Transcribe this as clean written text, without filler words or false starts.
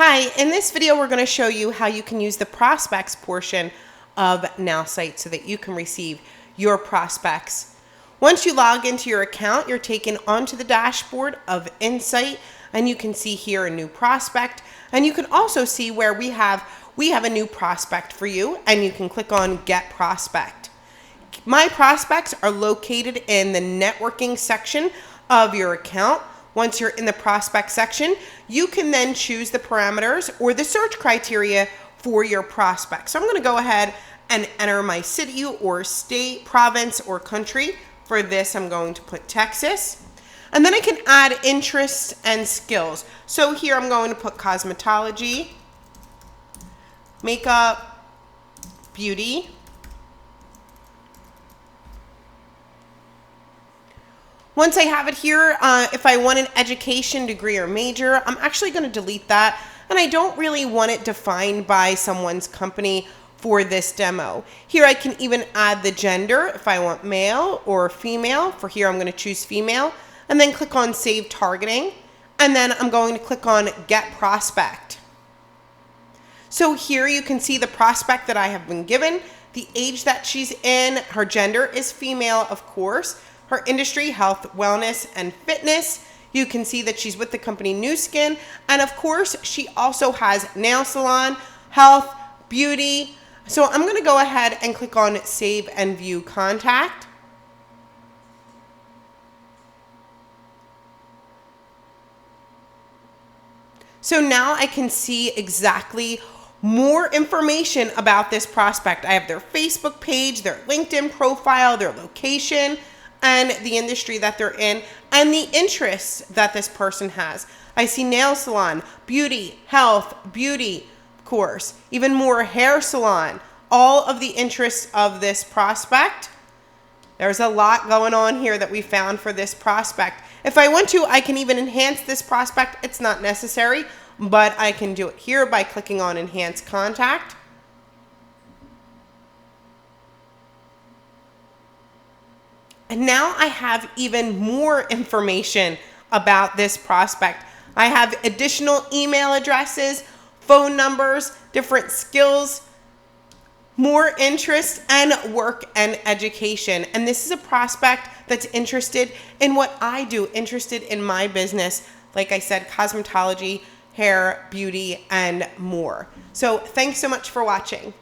Hi, in this video we're going to show you how you can use the prospects portion of Nowsite so that you can receive your prospects. Once you log into your account, you're taken onto the dashboard of Insight, and you can see here a new prospect, and you can also see where we have a new prospect for you, and you can click on Get Prospect. My prospects are located in the networking section of your account. Once you're in the prospect section, you can then choose the parameters or the search criteria for your prospect. So I'm going to go ahead and enter my city or state, province, or country. For this, I'm going to put Texas. And then I can add interests and skills. So here I'm going to put cosmetology, makeup, beauty. Once I have it here, if I want an education degree or major, I'm actually going to delete that. And I don't really want it defined by someone's company for this demo. Here I can even add the gender if I want male or female. For here I'm going to choose female and then click on Save Targeting. And then I'm going to click on Get Prospect. So here you can see the prospect that I have been given, the age that she's in, her gender is female, of course. Her industry, health, wellness, and fitness. You can see that she's with the company Nu Skin. And of course, she also has nail salon, health, beauty. So I'm going to go ahead and click on Save and View Contact. So now I can see exactly more information about this prospect. I have their Facebook page, their LinkedIn profile, their location, and the industry that they're in, and the interests that this person has. I see nail salon, beauty, health, beauty, of course, even more hair salon, all of the interests of this prospect. There's a lot going on here that we found for this prospect. If I want to, I can even enhance this prospect. It's not necessary, but I can do it here by clicking on Enhance Contact. And now I have even more information about this prospect. I have additional email addresses, phone numbers, different skills, more interests, and work and education. And this is a prospect that's interested in what I do, interested in my business. Like I said, cosmetology, hair, beauty, and more. So thanks so much for watching.